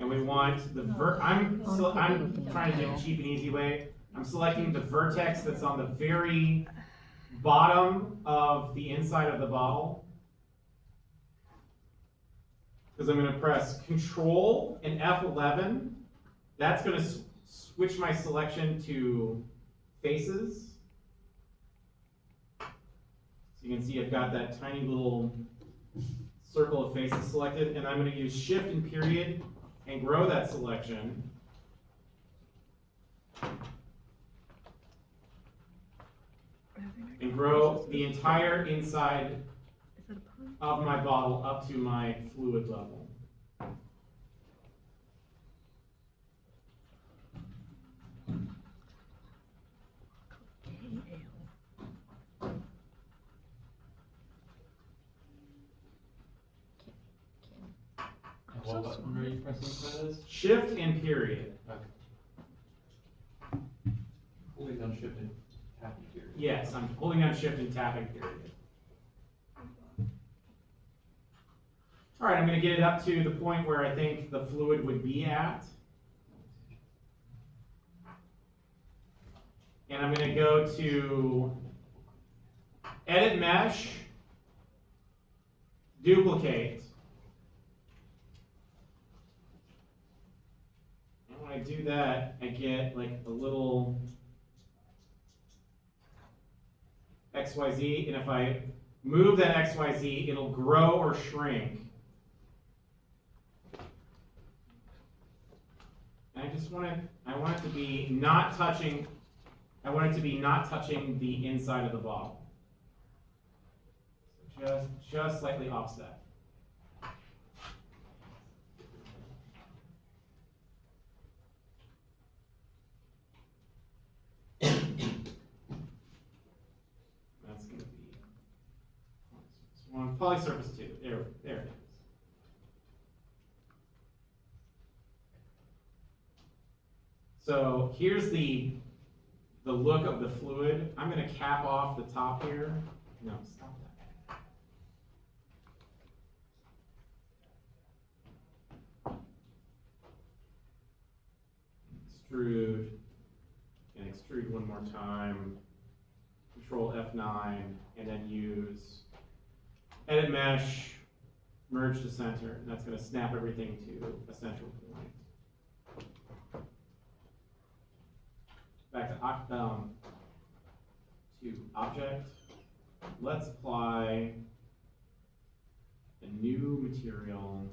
And we want the I'm trying to do a cheap and easy way. I'm selecting the vertex that's on the very bottom of the inside of the bottle. Because I'm going to press Control and F11. That's going to switch my selection to faces. So you can see I've got that tiny little circle of faces selected, and I'm going to use Shift and period and grow that selection. And grow the entire inside of my bottle up to my fluid level. What button are you pressing for this? Shift and period. Okay. Holding down shift and tapping period. Yes, I'm holding down Shift and tapping period. All right, I'm going to get it up to the point where I think the fluid would be at. And I'm going to go to Edit Mesh, Duplicate. And when I do that, I get like a little XYZ, and if I move that XYZ, it'll grow or shrink. And I want it to be not touching the inside of the bottle. So just slightly offset. That's going to be one polysurface 2. There it is. So here's the look of the fluid. I'm going to cap off the top here. No, stop that. Extrude, and extrude one more time. Control F9, and then use Edit Mesh, Merge to Center. And that's going to snap everything to a central point. Back to object. Let's apply a new material.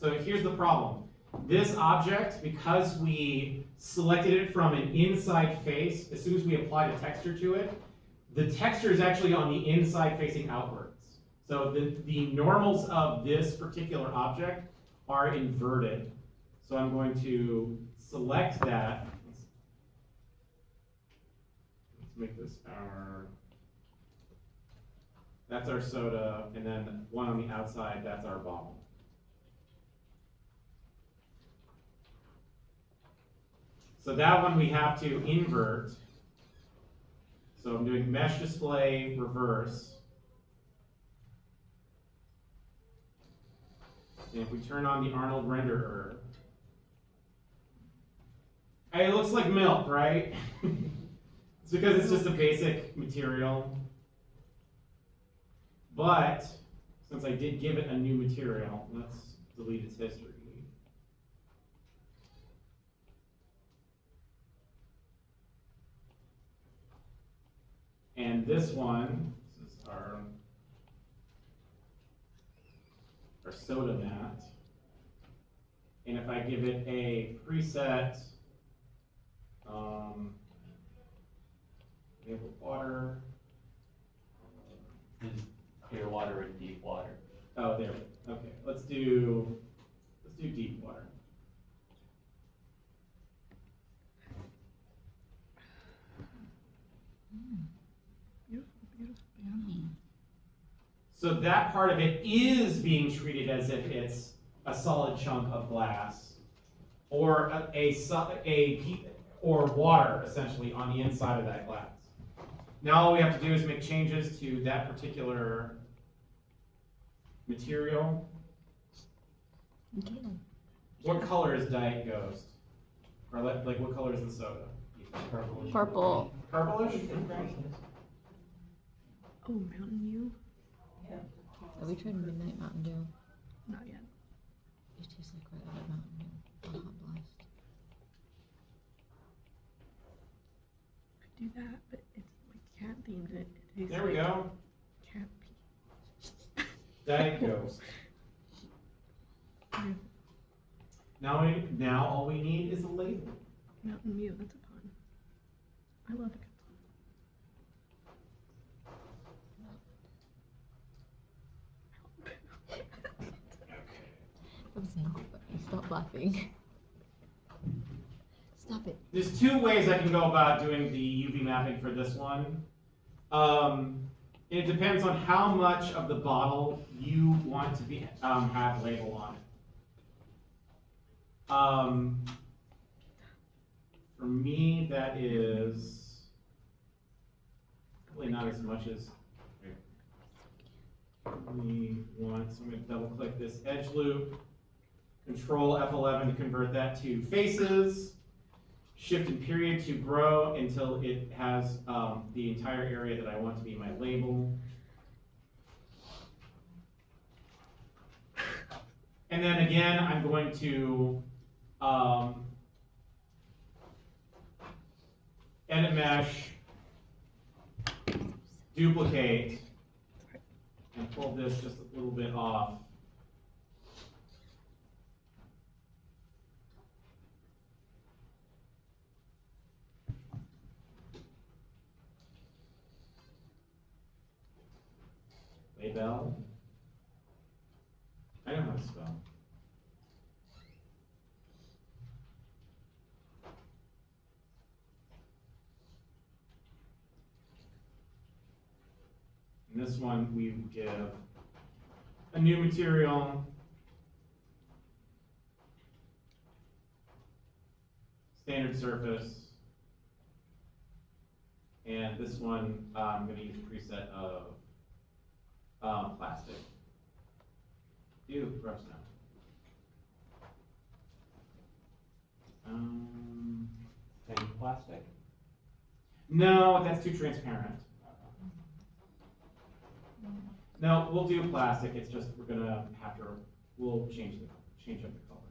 So here's the problem. This object, because we selected it from an inside face, as soon as we applied a texture to it, the texture is actually on the inside facing outwards. So the normals of this particular object are inverted. So I'm going to select that. Let's make this that's our soda, and then one on the outside, that's our bottle. So that one we have to invert. So I'm doing Mesh Display Reverse. And if we turn on the Arnold renderer, hey, it looks like milk, right? It's because it's just a basic material. But since I did give it a new material, let's delete its history. And this one, this is our soda mat. And if I give it a preset, we have water. Is clear water or deep water? Oh, there. Okay, let's do deep water. So that part of it is being treated as if it's a solid chunk of glass, or or water essentially on the inside of that glass. Now all we have to do is make changes to that particular material. Okay. What color is Diet Ghost? Or like what color is the soda? Purple. Purple. Purplish? Oh, Mountain Dew? Have we tried Midnight Mountain Dew? Not yet. It tastes like regular Mountain Dew. A hot blast. Could do that, but it's like cat themed. It tastes There we like go. cat pee. Diet Ghost. Yeah. Now all we need is a label. Mountain Dew, that's a pun. I love a good That was not funny. Stop laughing. Stop it. There's two ways I can go about doing the UV mapping for this one. It depends on how much of the bottle you want to be have label on it. For me, that is probably not as much as we want. So I'm going to double click this edge loop, Control F11 to convert that to faces. Shift and period to grow until it has the entire area that I want to be my label. And then again, I'm going to edit mesh, duplicate, and pull this just a little bit off. Label. I know how to spell. In this one, we give a new material, standard surface, and this one I'm going to use a preset of plastic. Ew, gross now. Thin plastic? No, that's too transparent. No, we'll do plastic. It's just we're gonna have to. We'll change up the color.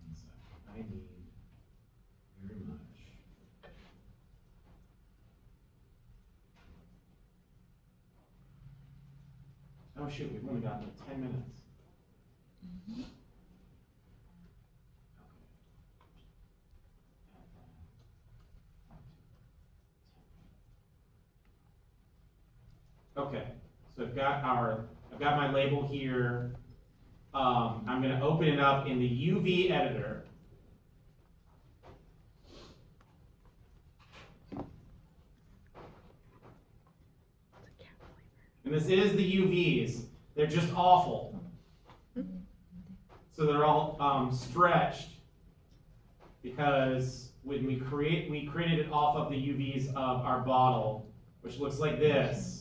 One sec. I need very much. Oh shoot, we've only got like 10 minutes. Okay, so I've got my label here. I'm going to open it up in the UV editor. It's a cat flavor. And this is the UVs. They're just awful. So they're all stretched because when we created it off of the UVs of our bottle, which looks like this.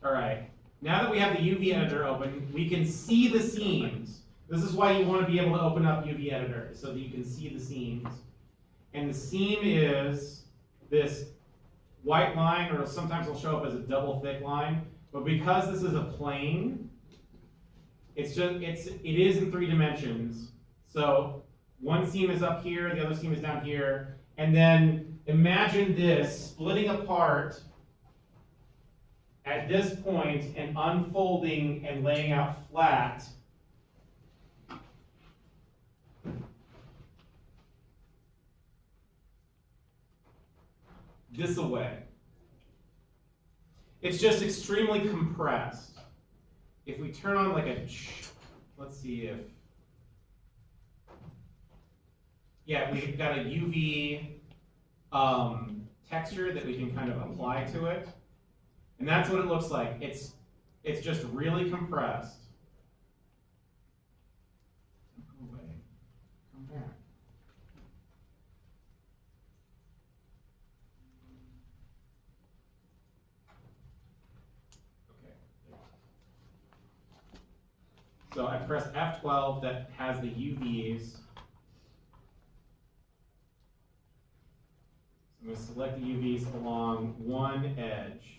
All right, now that we have the UV editor open, we can see the seams. This is why you want to be able to open up UV editor, so that you can see the seams. And the seam is this white line, or sometimes it'll show up as a double thick line. But because this is a plane, it is in 3 dimensions. So one seam is up here, the other seam is down here. And then imagine this splitting apart at this point and unfolding and laying out flat. This away. It's just extremely compressed. If we turn on like let's see if, Yeah, we've got a UV texture that we can kind of apply to it. And that's what it looks like. It's just really compressed. Go away. Come back. Okay. So I press F12 that has the UVs. I'm going to select the UVs along one edge.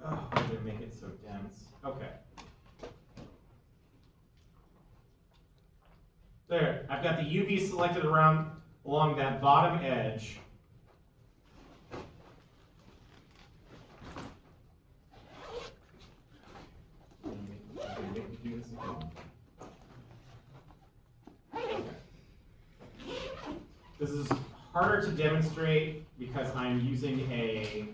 Oh, why did I make it so dense? Okay. There, I've got the UV selected along that bottom edge. Make me do this again. Okay. This is harder to demonstrate because I'm using a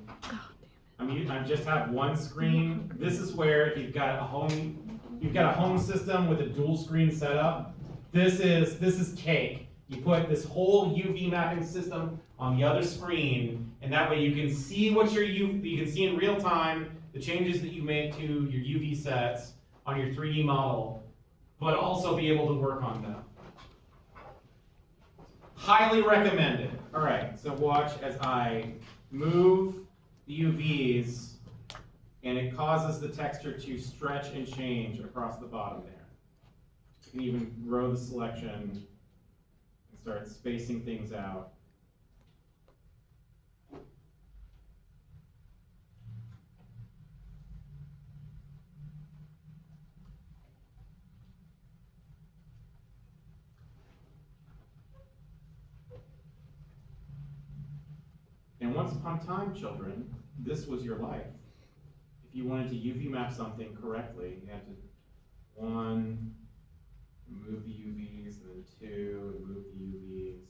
I just have one screen. This is where if you've got a home system with a dual screen setup. This is cake. You put this whole UV mapping system on the other screen, and that way you can see what you can see in real time the changes that you make to your UV sets on your 3D model, but also be able to work on them. Highly recommended. All right, so watch as I move the UVs, and it causes the texture to stretch and change across the bottom there. You can even grow the selection and start spacing things out. And once upon a time, children, this was your life. If you wanted to UV map something correctly, you had to, 1, remove the UVs, and then 2, remove the UVs.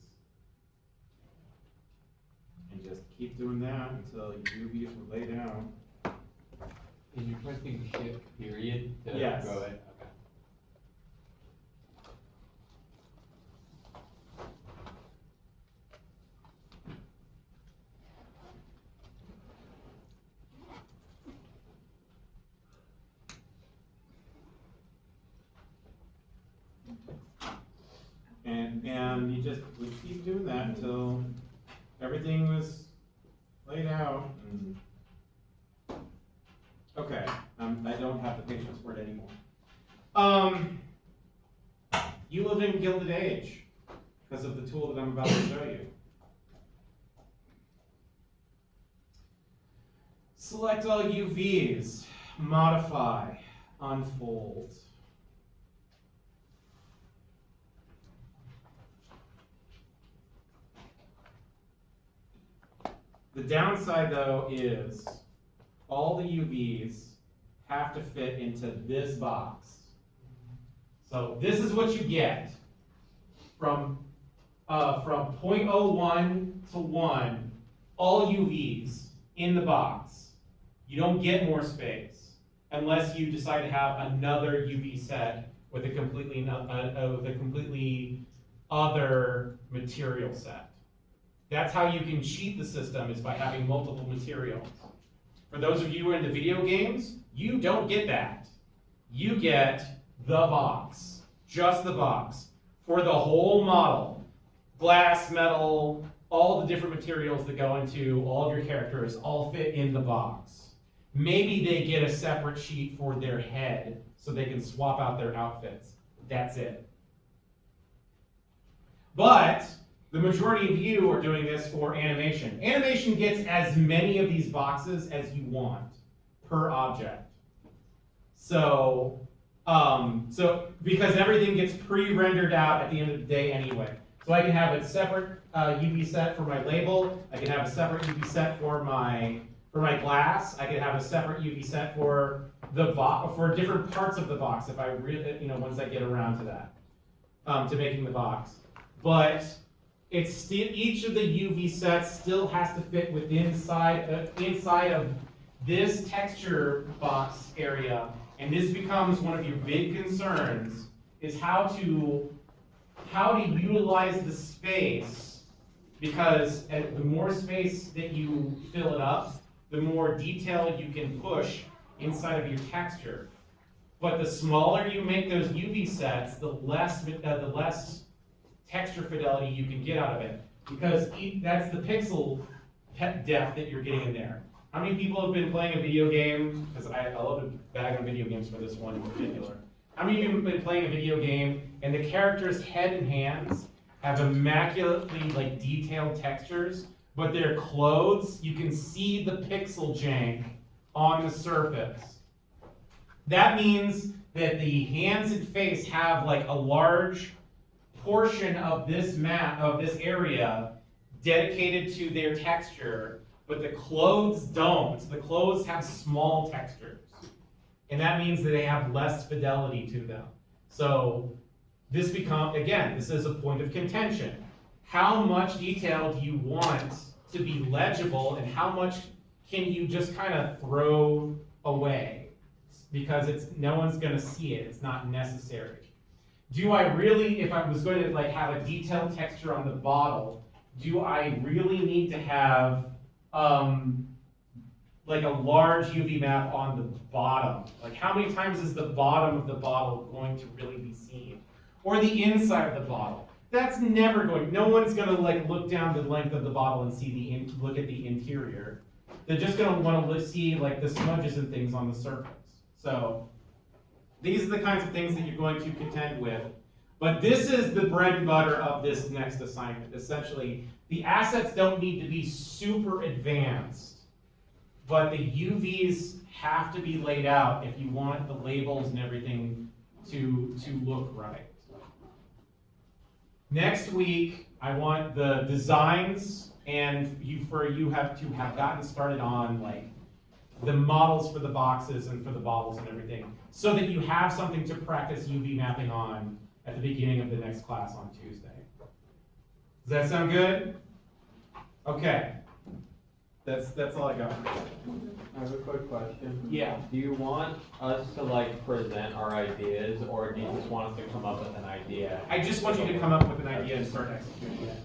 And just keep doing that until your UVs were laid out. Is you pressing shift period to Yes. grow it? Okay. And you just would keep doing that until everything was laid out. And okay, I don't have the patience for it anymore. You live in Gilded Age because of the tool that I'm about to show you. Select all UVs, modify, unfold. The downside, though, is all the UVs have to fit into this box. So this is what you get from 0.01 to 1, all UVs in the box. You don't get more space unless you decide to have another UV set with a completely other material set. That's how you can cheat the system, is by having multiple materials. For those of you who are into video games, you don't get that. You get the box, just the box, for the whole model. Glass, metal, all the different materials that go into all of your characters all fit in the box. Maybe they get a separate sheet for their head so they can swap out their outfits. That's it. But the majority of you are doing this for animation. Animation gets as many of these boxes as you want per object. So, because everything gets pre-rendered out at the end of the day anyway. So I can have a separate UV set for my label, I can have a separate UV set for my glass, I can have a separate UV set for the box, for different parts of the box if I really, once I get around to that, to making the box. But it's still, each of the UV sets still has to fit within inside of this texture box area, and this becomes one of your big concerns, is how to utilize the space, because the more space that you fill it up, the more detail you can push inside of your texture. But the smaller you make those UV sets, the less texture fidelity you can get out of it, because that's the pixel depth that you're getting in there. How many people have been playing a video game? Because I love to bag on video games for this one in particular. How many of you have been playing a video game and the character's head and hands have immaculately detailed textures, but their clothes, you can see the pixel jank on the surface? That means that the hands and face have a large portion of this map, of this area, dedicated to their texture, but the clothes don't. The clothes have small textures. And that means that they have less fidelity to them. So this this is a point of contention. How much detail do you want to be legible, and how much can you just kind of throw away? Because no one's gonna see it, it's not necessary. Do I really, if I was going to have a detailed texture on the bottle, do I really need to have a large UV map on the bottom? How many times is the bottom of the bottle going to really be seen? Or the inside of the bottle? That's never going, no one's gonna look down the length of the bottle and see look at the interior. They're just gonna wanna see the smudges and things on the surface. So, these are the kinds of things that you're going to contend with. But this is the bread and butter of this next assignment. Essentially, the assets don't need to be super advanced, but the UVs have to be laid out if you want the labels and everything to look right. Next week, I want the designs, and you have to have gotten started on the models for the boxes and for the bottles and everything, so that you have something to practice UV mapping on at the beginning of the next class on Tuesday. Does that sound good? Okay. That's all I got. I have a quick question. Yeah. Do you want us to present our ideas, or do you just want us to come up with an idea? I just want you to come up with an idea and start executing it.